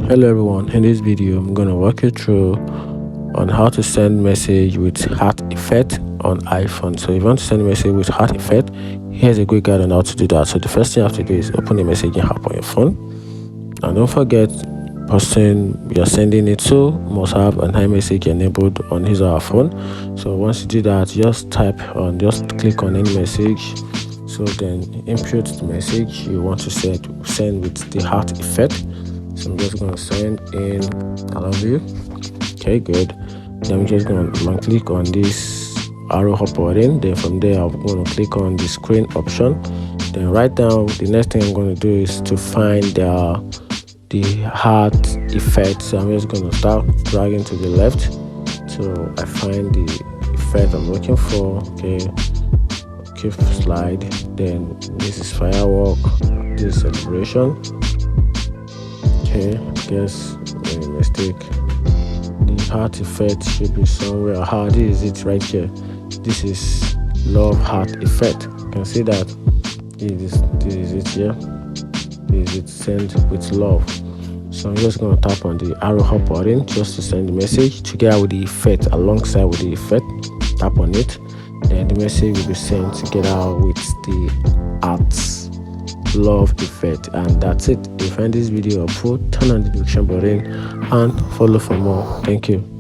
Hello everyone, in this video I'm gonna walk you through on how to send message with heart effect on iPhone. So if you want to send a message with heart effect, here's a quick guide on how to do that. So the first thing you have to do is open the messaging app on your phone, and don't forget person you're sending it to must have an iMessage enabled on his or her phone. So once you do that, just click on any message. So then input the message you want to send with the heart effect. So I'm just going to send in I love you. Okay, good. Then I'm just going to click on this arrow up button. Then from there I'm going to click on the screen option. Then right now the next thing I'm going to do is to find the heart effect. So I'm just going to start dragging to the left. So I find the effect I'm looking for. Okay, keep slide. Then this is firework. This is celebration. Okay, I guess a mistake. The heart effect should be somewhere. This is it right here. This is love heart effect. You can see that this is it here. This is it sent with love. So I'm just going to tap on the arrow up button just to send the message together with the effect. Alongside with the effect, tap on it, then the message will be sent together with the hearts love effect. And that's it. If you find this video helpful, turn on the notification button and follow for more. Thank you.